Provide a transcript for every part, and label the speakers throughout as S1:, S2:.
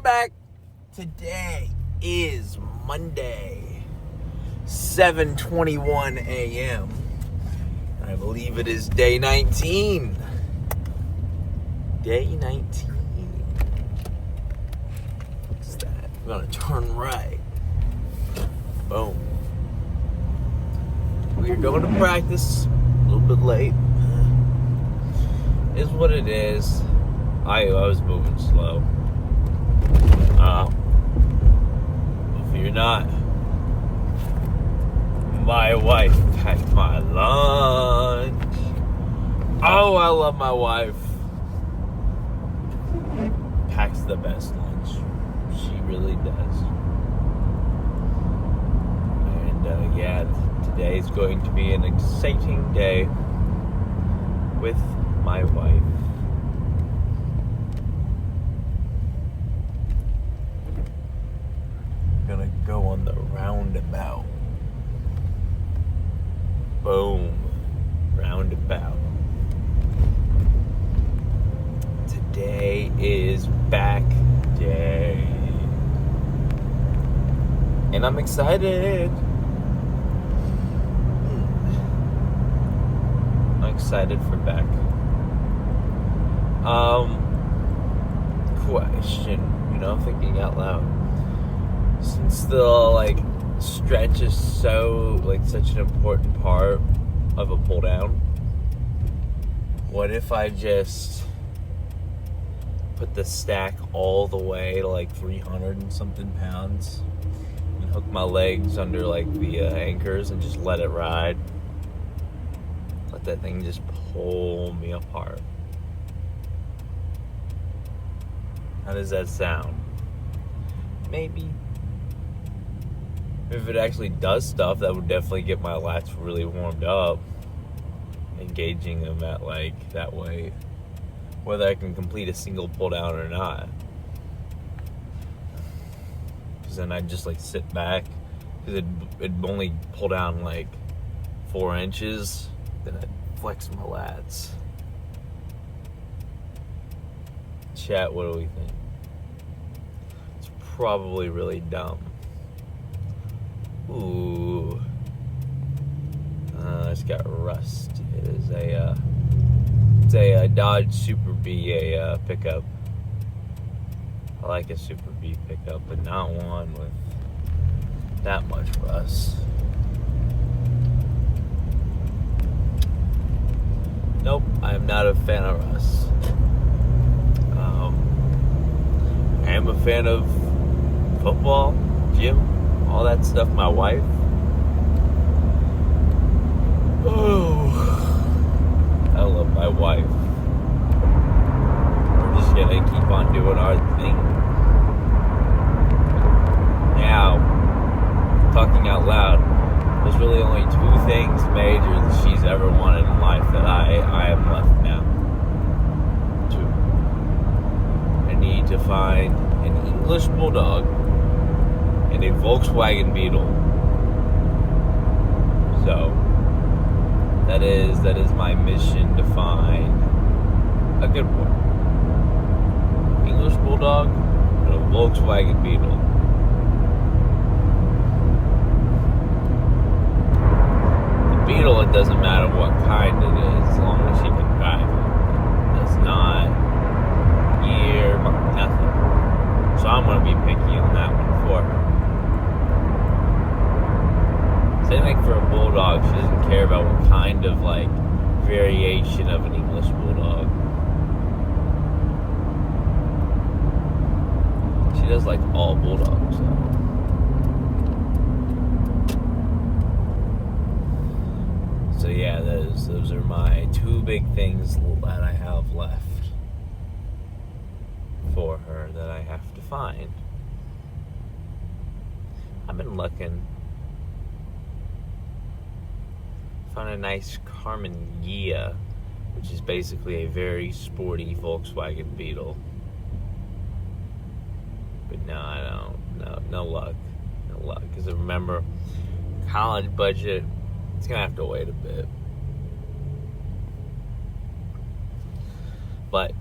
S1: we're back. Today is Monday, 7:21 a.m. I believe it is day 19. Day 19. What's that? We're gonna turn right. Boom. We're going to practice a little bit late. Is what it is. I was moving slow. If you're not, my wife packed my lunch. Oh, I love my wife. Packs the best lunch. She really does. And yeah, today is going to be an exciting day with my wife. Gonna go on the roundabout. Boom. Roundabout. Today is back day. And I'm excited. I'm excited for back. Question, thinking out loud. Since the stretch is so such an important part of a pull down, what if I just put the stack all the way to 300 and something pounds and hook my legs under the anchors and just let it ride? Let that thing just pull me apart. How does that sound? Maybe. If it actually does stuff, that would definitely get my lats really warmed up. Engaging them at that way. Whether I can complete a single pull down or not. Because then I'd just sit back. Because it'd only pull down 4 inches. Then I'd flex my lats. Chat, what do we think? It's probably really dumb. Ooh. It's got rust. It is a Dodge Super B, pickup. I like a Super B pickup, but not one with that much rust. Nope, I am not a fan of rust. I am a fan of football, gym, all that stuff. My wife. Oh, I love my wife. We're just gonna keep on doing our thing. Now, talking out loud, there's really only 2 things major that she's ever wanted in life that I am left now. 2. I need to find an English Bulldog and a Volkswagen Beetle. So, that is my mission, to find a good one. English Bulldog and a Volkswagen Beetle. Beetle, it doesn't matter what kind it is, as long as she can drive it. It's not year, nothing. So I'm going to be picky on that one for her. Same thing for a Bulldog. She doesn't care about what kind of variation of an English Bulldog. She does all Bulldogs though. So yeah, those are my 2 big things that I have left for her that I have to find. I've been looking. Found a nice Carmen Ghia, which is basically a very sporty Volkswagen Beetle. But no, I don't. No luck. No luck. Because remember, college budget, it's going to have to wait a bit. But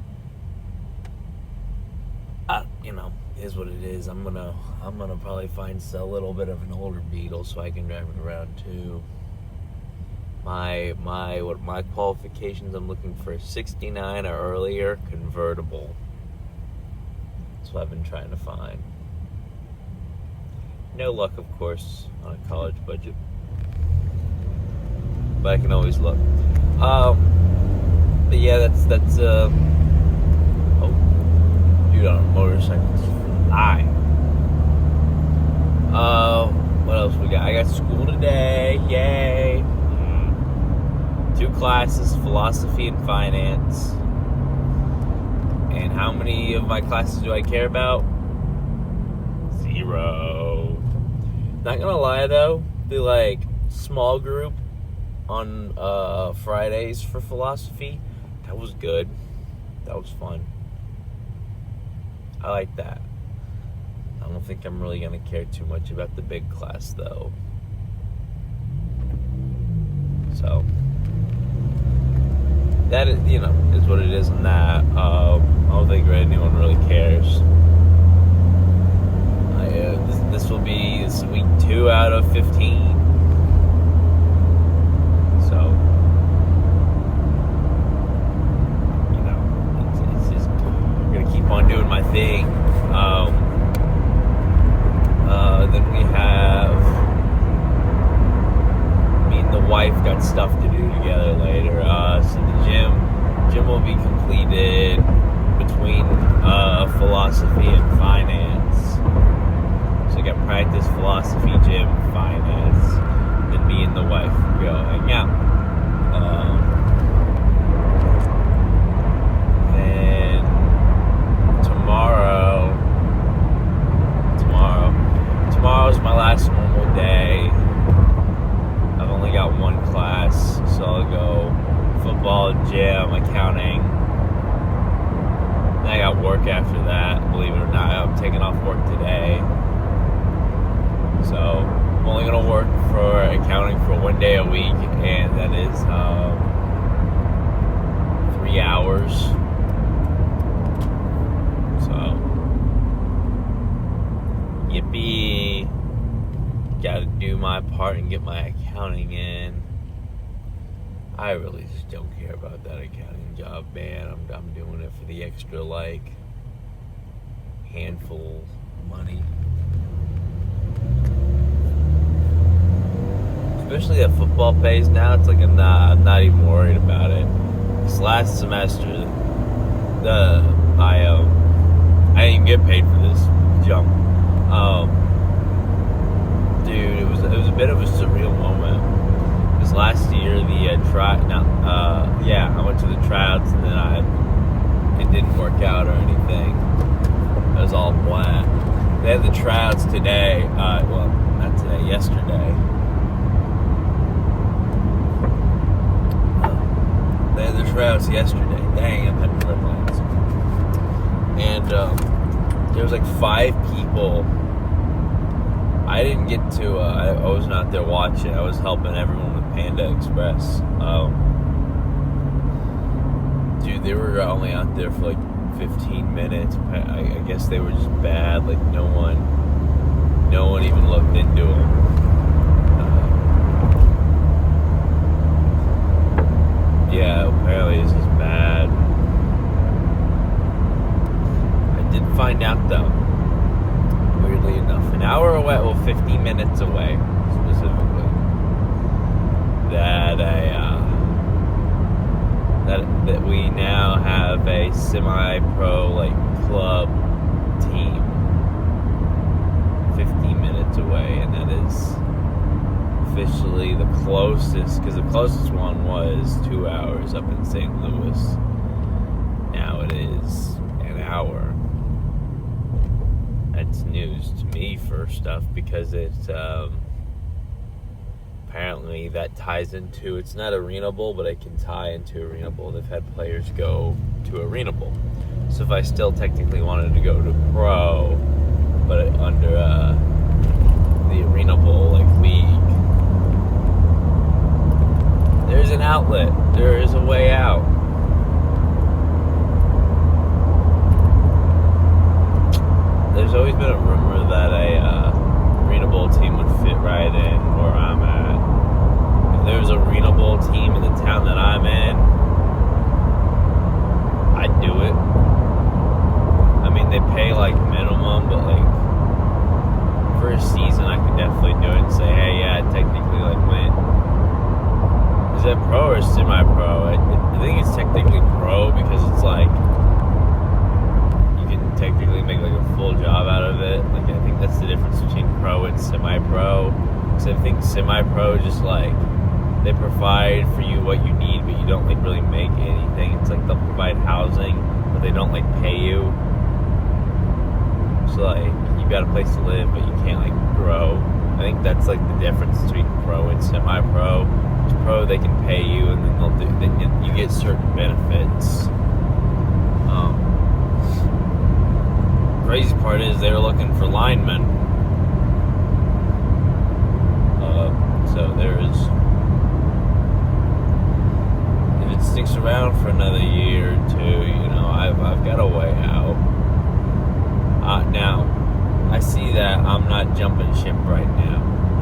S1: is what it is. I'm gonna probably find a little bit of an older Beetle so I can drive it around too. My qualifications, I'm looking for a 69 or earlier convertible. That's what I've been trying to find. No luck, of course, on a college budget, but I can always look. But yeah, that's oh, dude on a motorcycle. Fly. What else we got? I got school today. Yay. 2 classes, philosophy and finance. And how many of my classes do I care about? 0. Not gonna lie though, the like small group on Fridays for philosophy, that was good. That was fun. I like that. I don't think I'm really gonna care too much about the big class though. So that is, is what it is on that. I don't think anyone really cares. This will be week 2 out of 15. So, it's just, I'm gonna keep on doing my thing. Then we have me and the wife got stuff to do together later. So the gym will be completed between philosophy and finance. So I got practice, philosophy, gym, finance. Then me and the wife go hang out. Then tomorrow's my last normal day. I've only got 1 class, so I'll go football, gym, accounting. Then I got work after that. Believe it or not, I'm taking off work today. So I'm only going to work for accounting for 1 day a week, and that is 3 hours. So, yippee. Got to do my part and get my accounting in. I really just don't care about that accounting job, man. I'm doing it for the extra, handful of money. Especially that football pays now. It's like I'm not even worried about it. This last semester, I didn't even get paid for this jump. Dude, it was a bit of a surreal moment. Because last year I went to the tryouts and then it didn't work out or anything. It was all blah. They had the tryouts today. Well, not today, yesterday. They had the tryouts yesterday. Dang, I'm heading for Redlands. And there was 5 people. I didn't get to, I was not there watching. I was helping everyone with Panda Express. Dude, they were only out there for 15 minutes. I guess they were just bad. No one even looked into them. Yeah, apparently this is bad. I did find out though, weirdly enough, an hour away, 50 minutes away specifically, that we now have a semi-pro club team 50 minutes away, and that is officially the closest, because the closest one was 2 hours up in St. Louis. Now it is an hour. That's news to me first off, because it's apparently that ties into, it's not Arena Bowl, but it can tie into Arena Bowl. They've had players go to Arena Bowl. So if I still technically wanted to go to pro, but under the Arena Bowl league, there's an outlet. There is a way out. There's semi-pro, just like they provide for you what you need, but you don't like really make anything. It's like they'll provide housing, but they don't like pay you. So like you got a place to live, but you can't like grow. I think that's like the difference between pro and semi-pro. It's pro, they can pay you, and then you get certain benefits. Crazy part is they're looking for linemen. So there's, if it sticks around for another year or two, I've got a way out. Now, I see that I'm not jumping ship right now.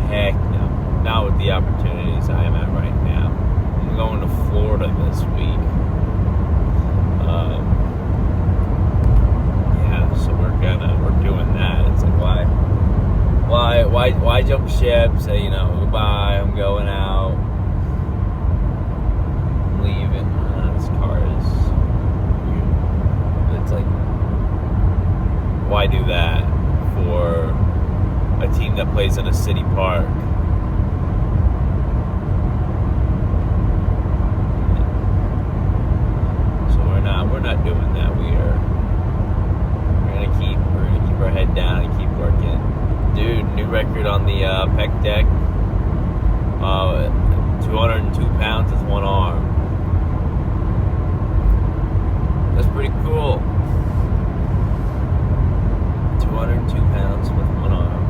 S1: Heck no. Not with the opportunities I am at right now. I'm going to Florida this week. So we're doing that. It's like, why jump ship? Say, goodbye, I'm going out. I'm leaving. This car is weird. It's like, why do that for a team that plays in a city park? So we're not doing that. We're gonna keep our head down and keep working. Dude, new record on the pec deck. 202 pounds with one arm. That's pretty cool. 202 pounds with one arm.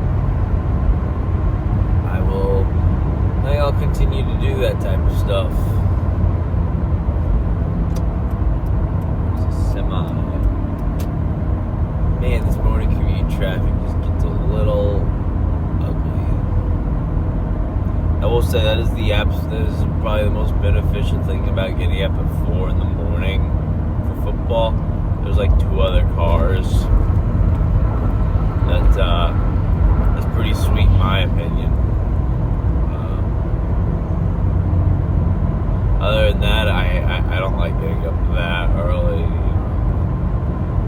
S1: I think I'll continue to do that type of stuff. There's a semi. Man, this morning commute traffic just gets a little ugly. I will say that is probably the most beneficial thing about getting up at 4 in the morning for football. There's like 2 other cars. That's pretty sweet in my opinion. Other than that, I don't like getting up that early.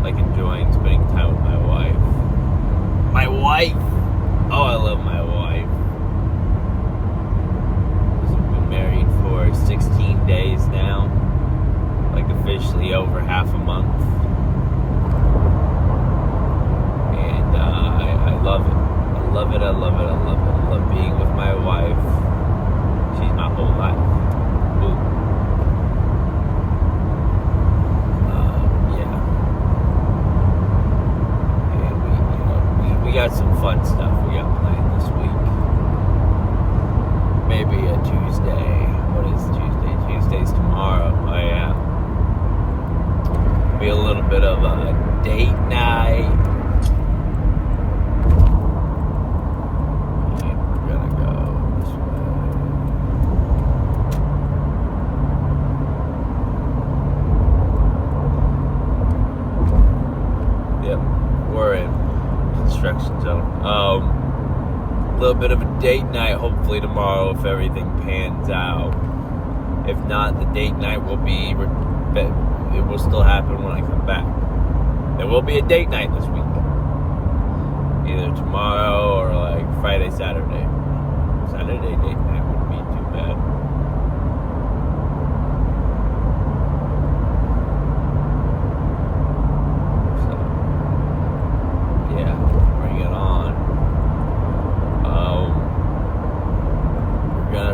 S1: Like enjoying spending time with my wife. My wife! Oh, I love my wife. We've been married for 16 days now. Like officially over half a month. And I love it. I love it. I love being with my wife. She's my whole life. Ooh. We got some fun stuff we got planned this week. Maybe a Tuesday. What is Tuesday? Tuesday's tomorrow. Oh yeah. Be a little bit of a date night. And we're gonna go this way. Yep, we're in construction zone. A little bit of a date night hopefully tomorrow if everything pans out. If not, the date night will be, it will still happen when I come back. There will be a date night this week. Either tomorrow or like Friday, Saturday. Saturday date night wouldn't be too bad.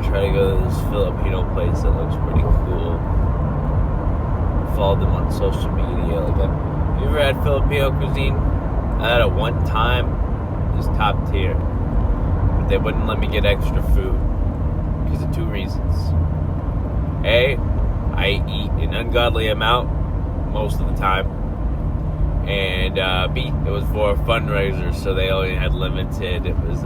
S1: Try to go to this Filipino place that looks pretty cool. Follow them on social media. Like, have you ever had Filipino cuisine? I had it one time. It was top tier, but they wouldn't let me get extra food because of 2 reasons. A, I eat an ungodly amount most of the time, and B, it was for a fundraiser, so they only had limited. It was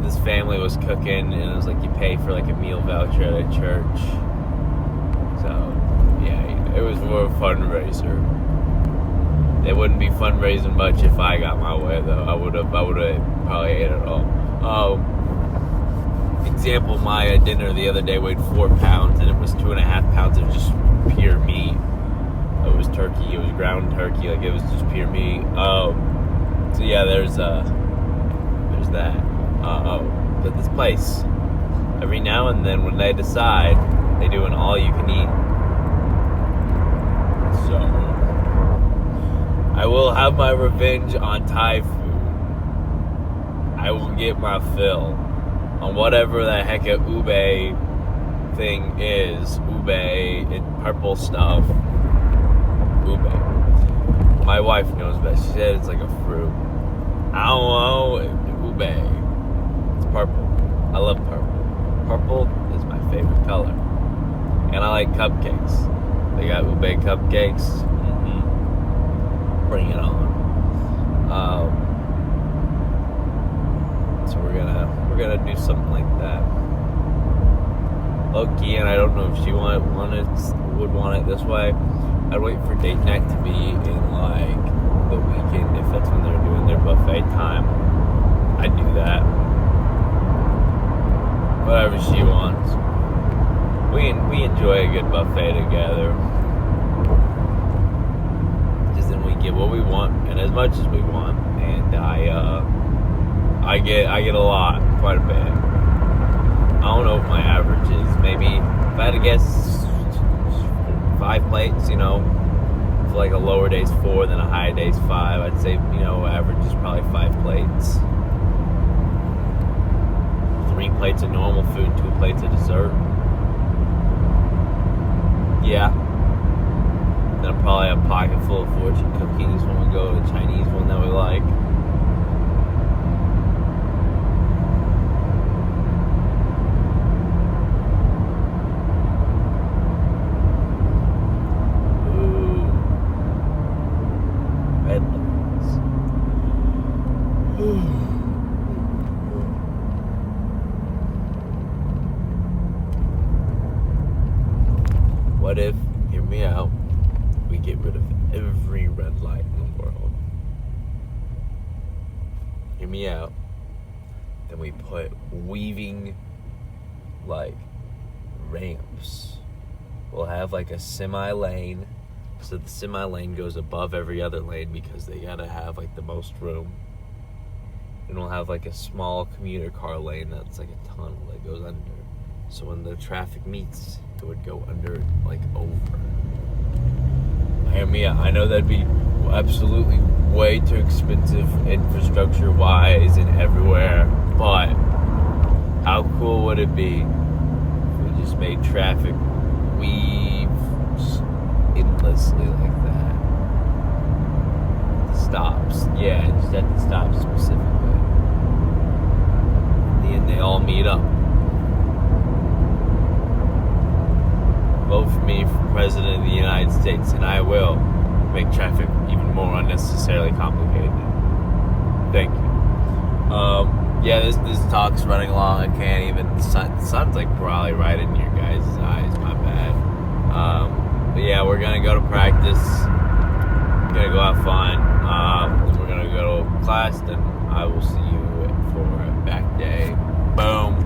S1: this family was cooking, and it was like you pay for like a meal voucher at a church. So yeah, it was for a fundraiser. They wouldn't be fundraising much if I got my way though. I would have probably ate it all. Example, my dinner the other day weighed 4 pounds, and it was 2.5 pounds of just pure meat. It was turkey. It was ground turkey. Like it was just pure meat. So yeah, there's that. But this place, every now and then when they decide, they do an all-you-can-eat. So, I will have my revenge on Thai food. I will get my fill on whatever the heck a ube thing is. Ube, and purple stuff. Ube. My wife knows best. She said it's like a fruit. I don't know. Ube. It's purple. I love purple. Purple is my favorite color. And I like cupcakes. They got ube cupcakes. Mm-hmm. Bring it on. So we're gonna do something like that. Low-key, and I don't know if she would want it this way. I'd wait for date night to be in like the weekend if that's when they're doing their buffet time. I'd do that. Whatever she wants. We enjoy a good buffet together. Because then we get what we want and as much as we want, and I get a lot, quite a bit. I don't know what my average is. Maybe if I had to guess, 5 plates. For like a lower day's 4, then a high day's 5. I'd say average is probably 5 plates. 3 plates of normal food, 2 plates of dessert. Yeah. Then I'll probably have a pocket full of fortune cookies when we go to the Chinese one that we like. Ooh. Red lights. What if, hear me out, we get rid of every red light in the world? Hear me out. Then we put weaving, like, ramps. We'll have, like, a semi-lane. So the semi-lane goes above every other lane because they gotta have, like, the most room. And we'll have, like, a small commuter car lane that's, like, a tunnel that goes under. So when the traffic meets, it would go under, like, over. Hear me out. I know that'd be absolutely way too expensive infrastructure-wise and everywhere, but how cool would it be if we just made traffic weave endlessly like that? The stops. Yeah, just at the stops specifically. In the end, they all meet up. Vote for me for President of the United States, and I will make traffic even more unnecessarily complicated. Thank you. Yeah, this talk's running along. I can't even. The sun's like probably right in your guys' eyes. My bad. But yeah, we're gonna go to practice. We're gonna go have fun. Then we're gonna go to class. Then I will see you for back day. Boom.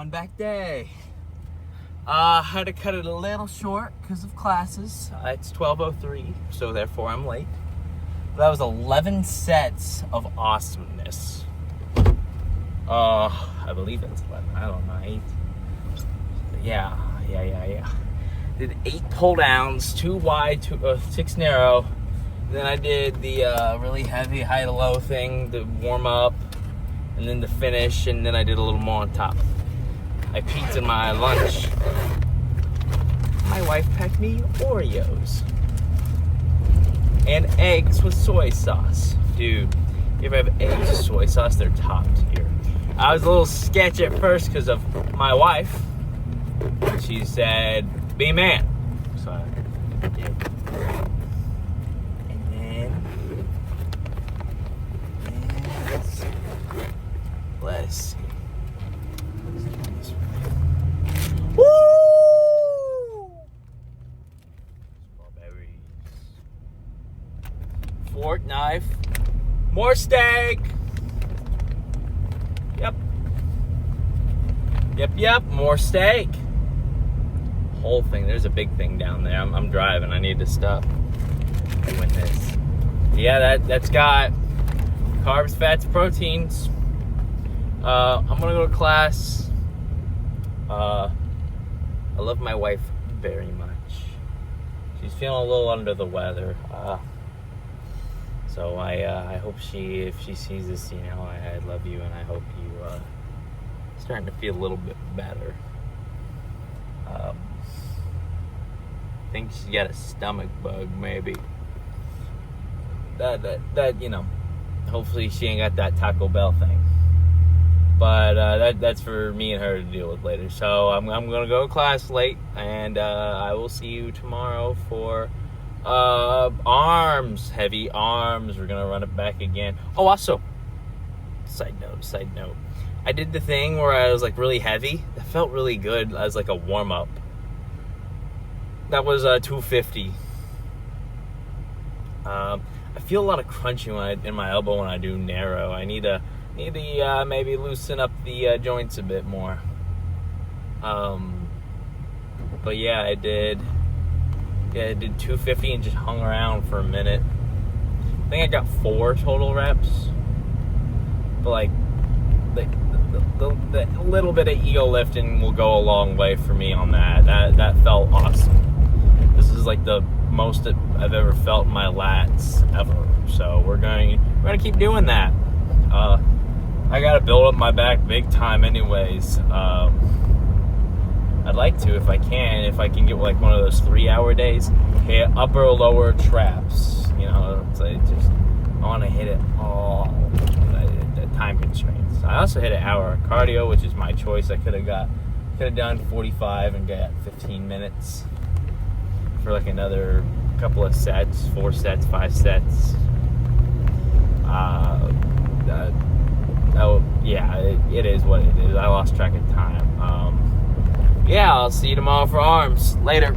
S1: back day. I had to cut it a little short because of classes. It's 12:03, so therefore I'm late. But that was 11 sets of awesomeness. I believe it's 11. I don't know, 8. Yeah. Did 8 pull downs, 2 wide, 6 narrow. Then I did the really heavy high to low thing, the warm up, and then the finish, and then I did a little more on top. I peeked in my lunch. My wife packed me Oreos and eggs with soy sauce. Dude, you ever have eggs with soy sauce? They're top tier. I was a little sketchy at first because of my wife. She said, "Be a man." So I did. And then let's see. Woo! Strawberries. Fork, knife. More steak. Yep. More steak. Whole thing. There's a big thing down there. I'm driving. I need to stop doing this. Yeah, that's got carbs, fats, proteins. I'm gonna go to class. I love my wife very much. She's feeling a little under the weather. So I hope if she sees this, I love you, and I hope you starting to feel a little bit better. I think she's got a stomach bug, maybe. That hopefully she ain't got that Taco Bell thing. But that's for me and her to deal with later. So I'm gonna go to class late, and I will see you tomorrow for arms, heavy arms. We're gonna run it back again. Oh, also, side note. I did the thing where I was like really heavy. That felt really good as like a warm up. That was 250. I feel a lot of crunching in my elbow when I do narrow. I need to maybe loosen up the joints a bit more. But yeah, I did 250 and just hung around for a minute. I think I got 4 total reps. But like the little bit of ego lifting will go a long way for me on that. That felt awesome. This is like the most I've ever felt in my lats ever. So we're going to keep doing that. I got to build up my back big time anyways. I'd like to, if I can get like one of those 3-hour days, hit upper or lower traps. It's like I want to hit it all. Time constraints. I also hit an hour of cardio, which is my choice. I could have done 45 and got 15 minutes for like another couple of sets, 4 sets, 5 sets. It is what it is. I lost track of time. I'll see you tomorrow for arms. Later.